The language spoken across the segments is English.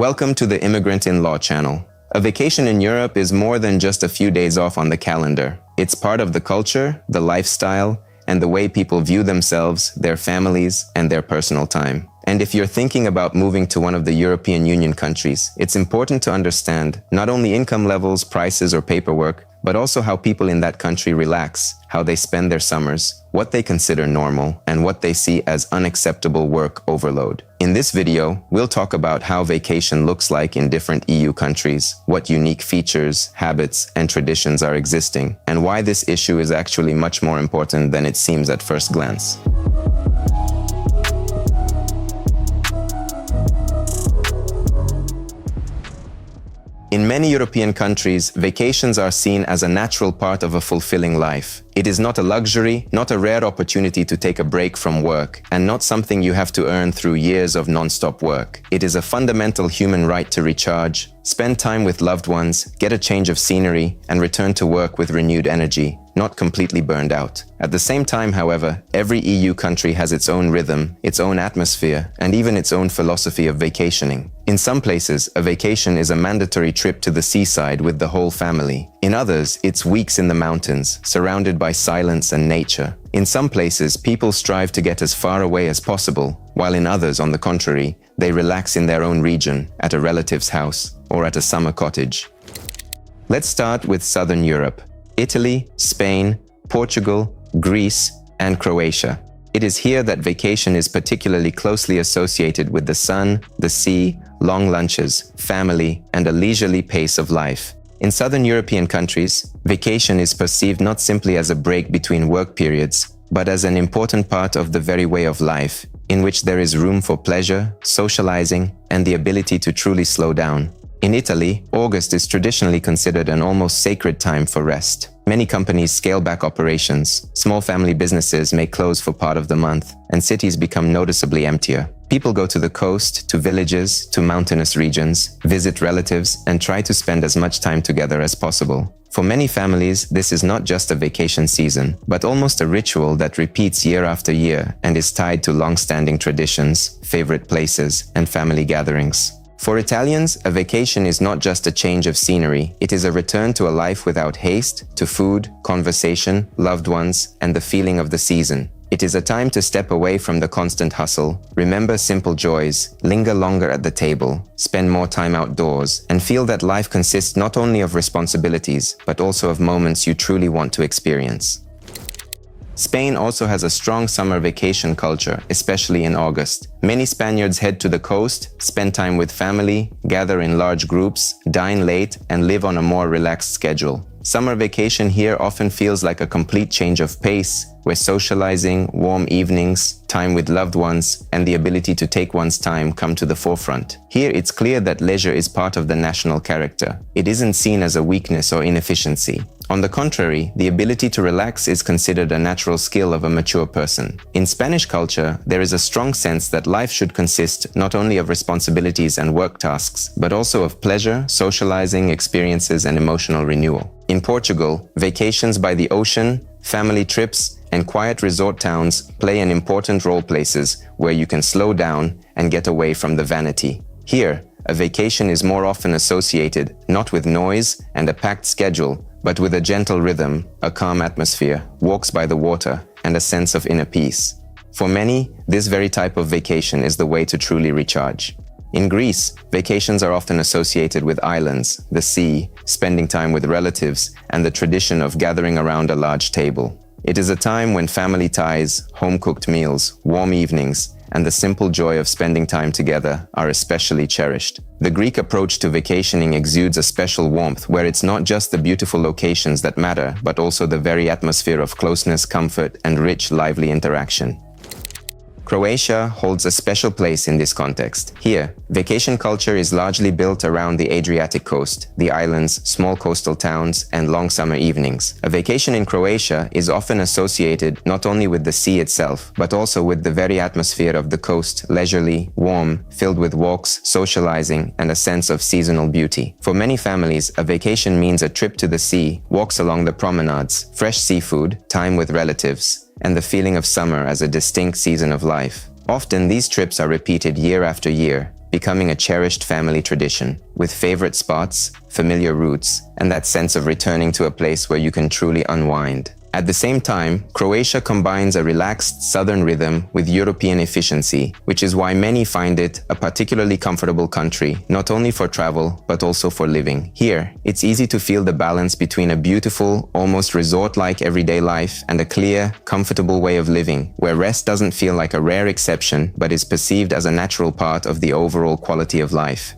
Welcome to the Immigrantinlaw channel. A vacation in Europe is more than just a few days off on the calendar. It's part of the culture, the lifestyle, and the way people view themselves, their families, and their personal time. And if you're thinking about moving to one of the European Union countries, it's important to understand not only income levels, prices, or paperwork, but also how people in that country relax, how they spend their summers, what they consider normal, and what they see as unacceptable work overload. In this video, we'll talk about how vacation looks like in different EU countries, what unique features, habits, and traditions are existing, and why this issue is actually much more important than it seems at first glance. In many European countries, vacations are seen as a natural part of a fulfilling life. It is not a luxury, not a rare opportunity to take a break from work, and not something you have to earn through years of non-stop work. It is a fundamental human right to recharge, spend time with loved ones, get a change of scenery, and return to work with renewed energy, not completely burned out. At the same time, however, every EU country has its own rhythm, its own atmosphere, and even its own philosophy of vacationing. In some places, a vacation is a mandatory trip to the seaside with the whole family. In others, it's weeks in the mountains, surrounded by silence and nature. In some places, people strive to get as far away as possible, while in others, on the contrary, they relax in their own region, at a relative's house, or at a summer cottage. Let's start with Southern Europe. Italy, Spain, Portugal, Greece, and Croatia. It is here that vacation is particularly closely associated with the sun, the sea, long lunches, family, and a leisurely pace of life. In Southern European countries, vacation is perceived not simply as a break between work periods, but as an important part of the very way of life, in which there is room for pleasure, socializing, and the ability to truly slow down. In Italy, August is traditionally considered an almost sacred time for rest. Many companies scale back operations, small family businesses may close for part of the month, and cities become noticeably emptier. People go to the coast, to villages, to mountainous regions, visit relatives, and try to spend as much time together as possible. For many families, this is not just a vacation season, but almost a ritual that repeats year after year and is tied to long-standing traditions, favorite places, and family gatherings. For Italians, a vacation is not just a change of scenery, it is a return to a life without haste, to food, conversation, loved ones, and the feeling of the season. It is a time to step away from the constant hustle, remember simple joys, linger longer at the table, spend more time outdoors, and feel that life consists not only of responsibilities, but also of moments you truly want to experience. Spain also has a strong summer vacation culture, especially in August. Many Spaniards head to the coast, spend time with family, gather in large groups, dine late, and live on a more relaxed schedule. Summer vacation here often feels like a complete change of pace, where socializing, warm evenings, time with loved ones, and the ability to take one's time come to the forefront. Here it's clear that leisure is part of the national character. It isn't seen as a weakness or inefficiency. On the contrary, the ability to relax is considered a natural skill of a mature person. In Spanish culture, there is a strong sense that life should consist not only of responsibilities and work tasks, but also of pleasure, socializing, experiences, and emotional renewal. In Portugal, vacations by the ocean, family trips, and quiet resort towns play an important role, places where you can slow down and get away from the vanity. Here, a vacation is more often associated not with noise and a packed schedule, but with a gentle rhythm, a calm atmosphere, walks by the water, and a sense of inner peace. For many, this very type of vacation is the way to truly recharge. In Greece, vacations are often associated with islands, the sea, spending time with relatives, and the tradition of gathering around a large table. It is a time when family ties, home-cooked meals, warm evenings, and the simple joy of spending time together are especially cherished. The Greek approach to vacationing exudes a special warmth where it's not just the beautiful locations that matter, but also the very atmosphere of closeness, comfort, and rich, lively interaction. Croatia holds a special place in this context. Here, vacation culture is largely built around the Adriatic coast, the islands, small coastal towns, and long summer evenings. A vacation in Croatia is often associated not only with the sea itself, but also with the very atmosphere of the coast, leisurely, warm, filled with walks, socializing, and a sense of seasonal beauty. For many families, a vacation means a trip to the sea, walks along the promenades, fresh seafood, time with relatives, and the feeling of summer as a distinct season of life. Often these trips are repeated year after year, becoming a cherished family tradition, with favorite spots, familiar routes, and that sense of returning to a place where you can truly unwind. At the same time, Croatia combines a relaxed southern rhythm with European efficiency, which is why many find it a particularly comfortable country, not only for travel, but also for living. Here, it's easy to feel the balance between a beautiful, almost resort-like everyday life and a clear, comfortable way of living, where rest doesn't feel like a rare exception, but is perceived as a natural part of the overall quality of life.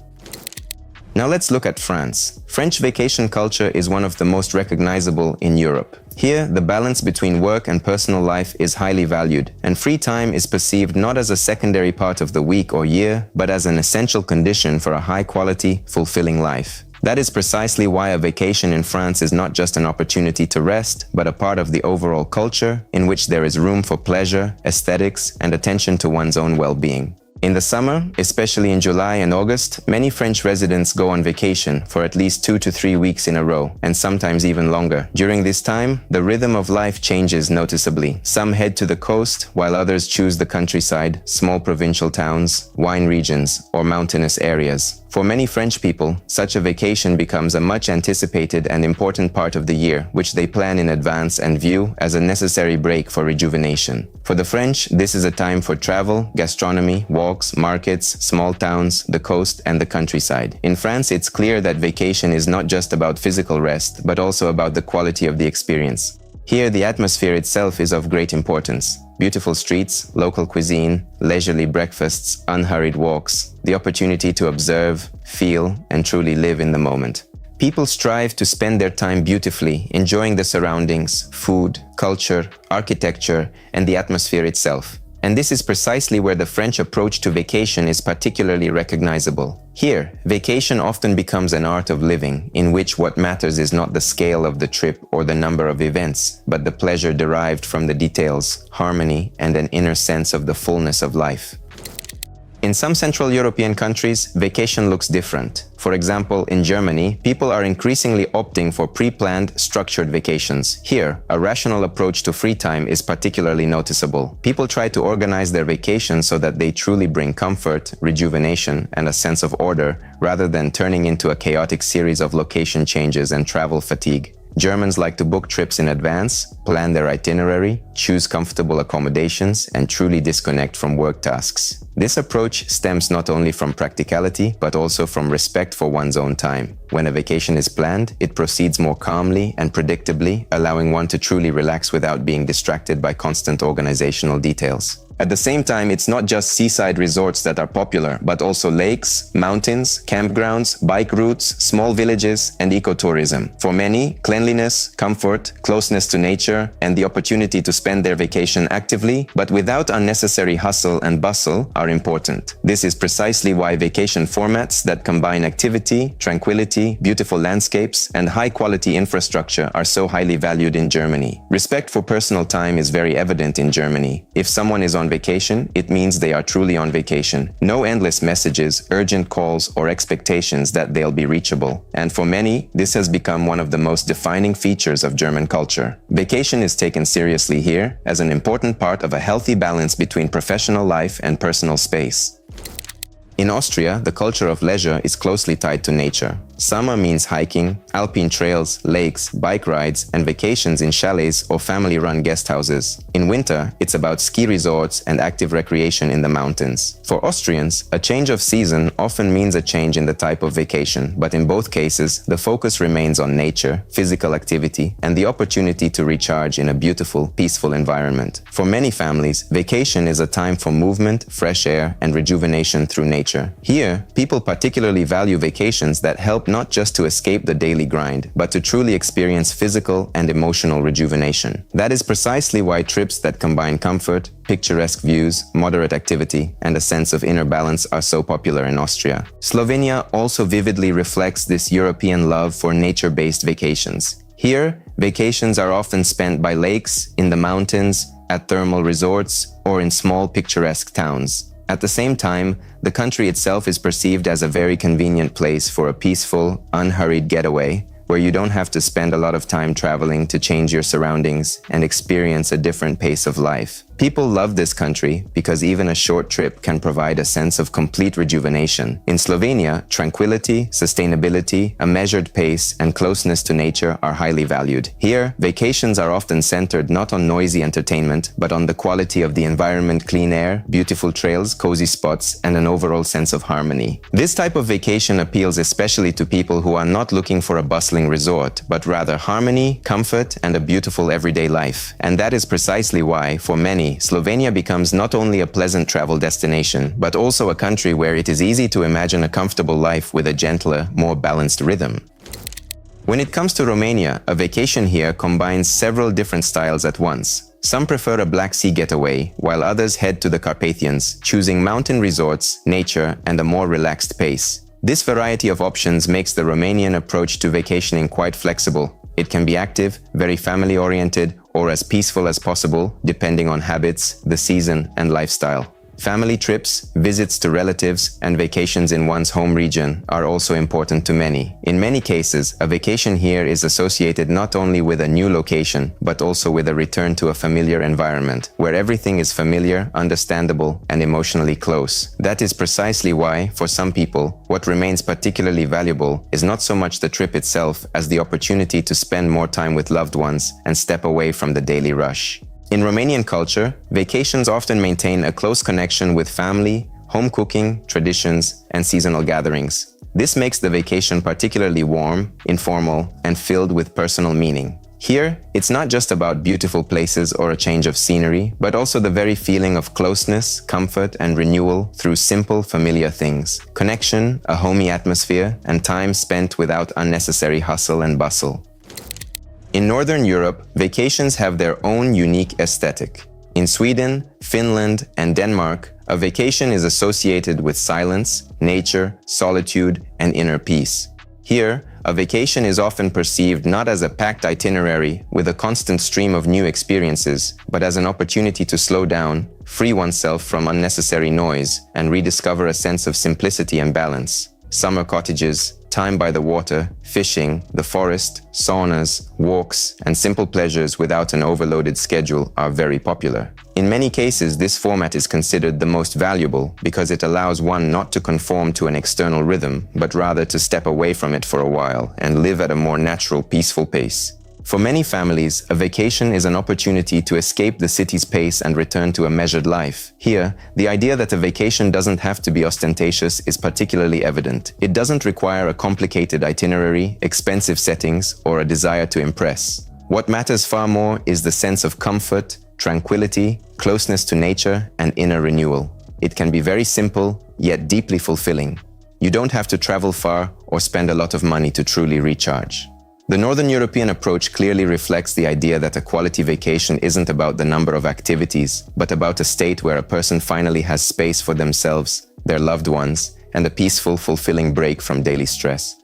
Now let's look at France. French vacation culture is one of the most recognizable in Europe. Here, the balance between work and personal life is highly valued, and free time is perceived not as a secondary part of the week or year, but as an essential condition for a high-quality, fulfilling life. That is precisely why a vacation in France is not just an opportunity to rest, but a part of the overall culture in which there is room for pleasure, aesthetics, and attention to one's own well-being. In the summer, especially in July and August, many French residents go on vacation for at least 2 to 3 weeks in a row, and sometimes even longer. During this time, the rhythm of life changes noticeably. Some head to the coast, while others choose the countryside, small provincial towns, wine regions, or mountainous areas. For many French people, such a vacation becomes a much anticipated and important part of the year, which they plan in advance and view as a necessary break for rejuvenation. For the French, this is a time for travel, gastronomy, walks, markets, small towns, the coast, and the countryside. In France, it's clear that vacation is not just about physical rest, but also about the quality of the experience. Here, the atmosphere itself is of great importance. Beautiful streets, local cuisine, leisurely breakfasts, unhurried walks, the opportunity to observe, feel, and truly live in the moment. People strive to spend their time beautifully, enjoying the surroundings, food, culture, architecture, and the atmosphere itself. And this is precisely where the French approach to vacation is particularly recognizable. Here, vacation often becomes an art of living, in which what matters is not the scale of the trip or the number of events, but the pleasure derived from the details, harmony, and an inner sense of the fullness of life. In some Central European countries, vacation looks different. For example, in Germany, people are increasingly opting for pre-planned, structured vacations. Here, a rational approach to free time is particularly noticeable. People try to organize their vacations so that they truly bring comfort, rejuvenation, and a sense of order, rather than turning into a chaotic series of location changes and travel fatigue. Germans like to book trips in advance, plan their itinerary, choose comfortable accommodations, and truly disconnect from work tasks. This approach stems not only from practicality, but also from respect for one's own time. When a vacation is planned, it proceeds more calmly and predictably, allowing one to truly relax without being distracted by constant organizational details. At the same time, it's not just seaside resorts that are popular, but also lakes, mountains, campgrounds, bike routes, small villages, and ecotourism. For many, cleanliness, comfort, closeness to nature, and the opportunity to spend their vacation actively, but without unnecessary hustle and bustle, are important. This is precisely why vacation formats that combine activity, tranquility, beautiful landscapes, and high-quality infrastructure are so highly valued in Germany. Respect for personal time is very evident in Germany. If someone is on vacation, it means they are truly on vacation. No endless messages, urgent calls, or expectations that they'll be reachable. And for many, this has become one of the most defining features of German culture. Vacation is taken seriously here as an important part of a healthy balance between professional life and personal space. In Austria, the culture of leisure is closely tied to nature. Summer means hiking, alpine trails, lakes, bike rides, and vacations in chalets or family-run guest houses. In winter, it's about ski resorts and active recreation in the mountains. For Austrians, a change of season often means a change in the type of vacation, but in both cases, the focus remains on nature, physical activity, and the opportunity to recharge in a beautiful, peaceful environment. For many families, vacation is a time for movement, fresh air, and rejuvenation through nature. Here, people particularly value vacations that help not just to escape the daily grind, but to truly experience physical and emotional rejuvenation. That is precisely why trips that combine comfort, picturesque views, moderate activity, and a sense of inner balance are so popular in Austria. Slovenia also vividly reflects this European love for nature-based vacations. Here, vacations are often spent by lakes, in the mountains, at thermal resorts, or in small picturesque towns. At the same time, the country itself is perceived as a very convenient place for a peaceful, unhurried getaway, where you don't have to spend a lot of time traveling to change your surroundings and experience a different pace of life. People love this country because even a short trip can provide a sense of complete rejuvenation. In Slovenia, tranquility, sustainability, a measured pace, and closeness to nature are highly valued. Here, vacations are often centered not on noisy entertainment, but on the quality of the environment, clean air, beautiful trails, cozy spots, and an overall sense of harmony. This type of vacation appeals especially to people who are not looking for a bustling resort, but rather harmony, comfort, and a beautiful everyday life. And that is precisely why, for many, Slovenia becomes not only a pleasant travel destination, but also a country where it is easy to imagine a comfortable life with a gentler, more balanced rhythm. When it comes to Romania, a vacation here combines several different styles at once. Some prefer a Black Sea getaway, while others head to the Carpathians, choosing mountain resorts, nature, and a more relaxed pace. This variety of options makes the Romanian approach to vacationing quite flexible. It can be active, very family-oriented, or as peaceful as possible, depending on habits, the season, and lifestyle. Family trips, visits to relatives, and vacations in one's home region are also important to many. In many cases, a vacation here is associated not only with a new location, but also with a return to a familiar environment, where everything is familiar, understandable, and emotionally close. That is precisely why, for some people, what remains particularly valuable is not so much the trip itself as the opportunity to spend more time with loved ones and step away from the daily rush. In Romanian culture, vacations often maintain a close connection with family, home cooking, traditions, and seasonal gatherings. This makes the vacation particularly warm, informal, and filled with personal meaning. Here, it's not just about beautiful places or a change of scenery, but also the very feeling of closeness, comfort, and renewal through simple, familiar things. Connection, a homey atmosphere, and time spent without unnecessary hustle and bustle. In Northern Europe, vacations have their own unique aesthetic. In Sweden, Finland, and Denmark, a vacation is associated with silence, nature, solitude, and inner peace. Here, a vacation is often perceived not as a packed itinerary with a constant stream of new experiences, but as an opportunity to slow down, free oneself from unnecessary noise, and rediscover a sense of simplicity and balance. Summer cottages, time by the water, fishing, the forest, saunas, walks, and simple pleasures without an overloaded schedule are very popular. In many cases, this format is considered the most valuable because it allows one not to conform to an external rhythm, but rather to step away from it for a while and live at a more natural, peaceful pace. For many families, a vacation is an opportunity to escape the city's pace and return to a measured life. Here, the idea that a vacation doesn't have to be ostentatious is particularly evident. It doesn't require a complicated itinerary, expensive settings, or a desire to impress. What matters far more is the sense of comfort, tranquility, closeness to nature, and inner renewal. It can be very simple, yet deeply fulfilling. You don't have to travel far or spend a lot of money to truly recharge. The Northern European approach clearly reflects the idea that a quality vacation isn't about the number of activities, but about a state where a person finally has space for themselves, their loved ones, and a peaceful, fulfilling break from daily stress.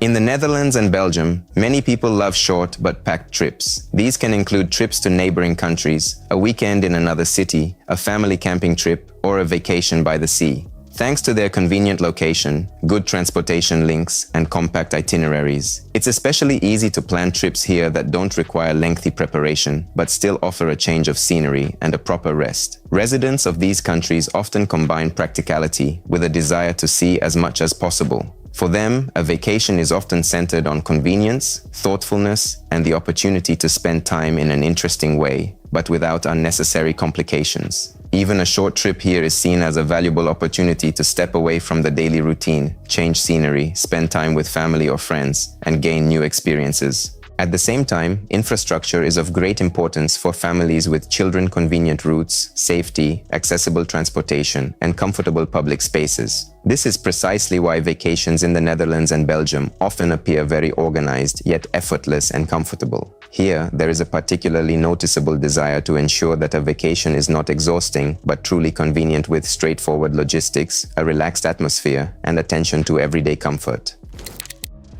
In the Netherlands and Belgium, many people love short but packed trips. These can include trips to neighboring countries, a weekend in another city, a family camping trip, or a vacation by the sea. Thanks to their convenient location, good transportation links, and compact itineraries, it's especially easy to plan trips here that don't require lengthy preparation, but still offer a change of scenery and a proper rest. Residents of these countries often combine practicality with a desire to see as much as possible. For them, a vacation is often centered on convenience, thoughtfulness, and the opportunity to spend time in an interesting way, but without unnecessary complications. Even a short trip here is seen as a valuable opportunity to step away from the daily routine, change scenery, spend time with family or friends, and gain new experiences. At the same time, infrastructure is of great importance for families with children. Convenient routes, safety, accessible transportation, and comfortable public spaces. This is precisely why vacations in the Netherlands and Belgium often appear very organized, yet effortless and comfortable. Here, there is a particularly noticeable desire to ensure that a vacation is not exhausting, but truly convenient with straightforward logistics, a relaxed atmosphere, and attention to everyday comfort.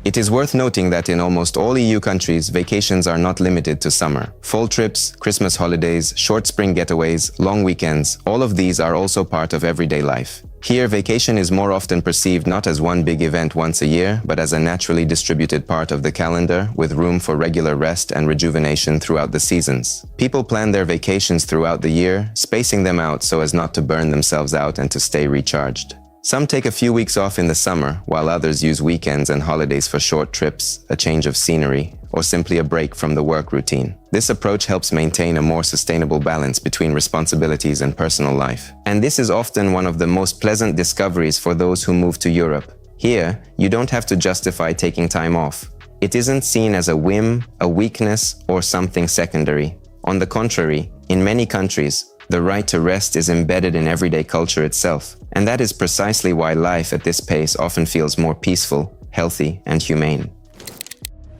It is worth noting that in almost all EU countries, vacations are not limited to summer. Fall trips, Christmas holidays, short spring getaways, long weekends, all of these are also part of everyday life. Here, vacation is more often perceived not as one big event once a year, but as a naturally distributed part of the calendar, with room for regular rest and rejuvenation throughout the seasons. People plan their vacations throughout the year, spacing them out so as not to burn themselves out and to stay recharged. Some take a few weeks off in the summer, while others use weekends and holidays for short trips, a change of scenery, or simply a break from the work routine. This approach helps maintain a more sustainable balance between responsibilities and personal life. And this is often one of the most pleasant discoveries for those who move to Europe. Here, you don't have to justify taking time off. It isn't seen as a whim, a weakness, or something secondary. On the contrary, in many countries, the right to rest is embedded in everyday culture itself, and that is precisely why life at this pace often feels more peaceful, healthy, and humane.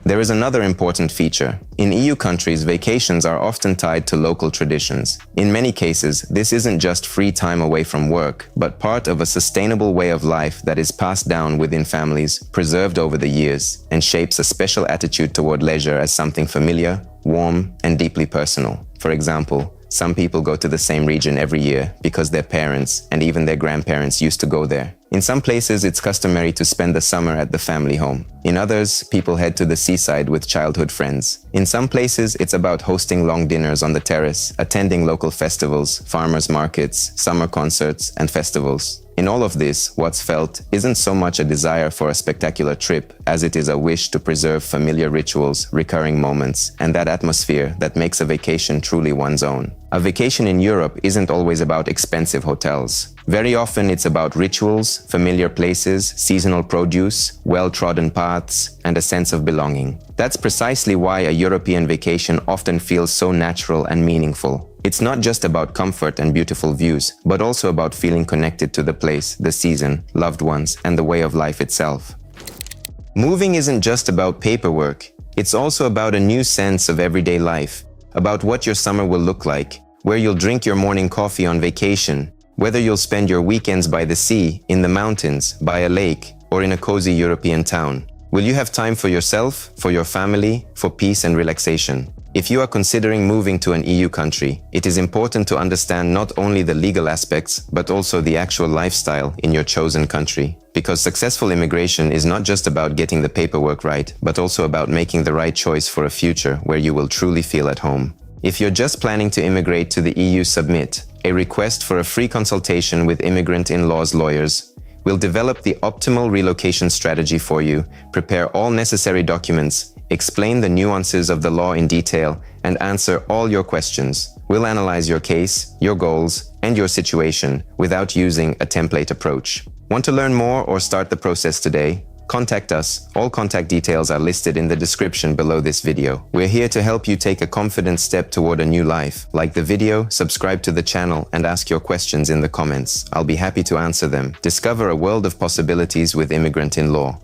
There is another important feature. In EU countries, vacations are often tied to local traditions. In many cases, this isn't just free time away from work, but part of a sustainable way of life that is passed down within families, preserved over the years, and shapes a special attitude toward leisure as something familiar, warm, and deeply personal. For example, some people go to the same region every year because their parents and even their grandparents used to go there. In some places, it's customary to spend the summer at the family home. In others, people head to the seaside with childhood friends. In some places, it's about hosting long dinners on the terrace, attending local festivals, farmers' markets, summer concerts, and festivals. In all of this, what's felt isn't so much a desire for a spectacular trip as it is a wish to preserve familiar rituals, recurring moments, and that atmosphere that makes a vacation truly one's own. A vacation in Europe isn't always about expensive hotels. Very often it's about rituals, familiar places, seasonal produce, well-trodden paths, and a sense of belonging. That's precisely why a European vacation often feels so natural and meaningful. It's not just about comfort and beautiful views, but also about feeling connected to the place, the season, loved ones, and the way of life itself. Moving isn't just about paperwork. It's also about a new sense of everyday life, about what your summer will look like, where you'll drink your morning coffee on vacation, whether you'll spend your weekends by the sea, in the mountains, by a lake, or in a cozy European town. Will you have time for yourself, for your family, for peace and relaxation? If you are considering moving to an EU country, it is important to understand not only the legal aspects, but also the actual lifestyle in your chosen country. Because successful immigration is not just about getting the paperwork right, but also about making the right choice for a future where you will truly feel at home. If you're just planning to immigrate to the EU, submit a request for a free consultation with Immigrantinlaw's lawyers. We'll develop the optimal relocation strategy for you, prepare all necessary documents, explain the nuances of the law in detail, and answer all your questions. We'll analyze your case, your goals, and your situation without using a template approach. Want to learn more or start the process today? Contact us. All contact details are listed in the description below this video. We're here to help you take a confident step toward a new life. Like the video, subscribe to the channel, and ask your questions in the comments. I'll be happy to answer them. Discover a world of possibilities with Immigrantinlaw.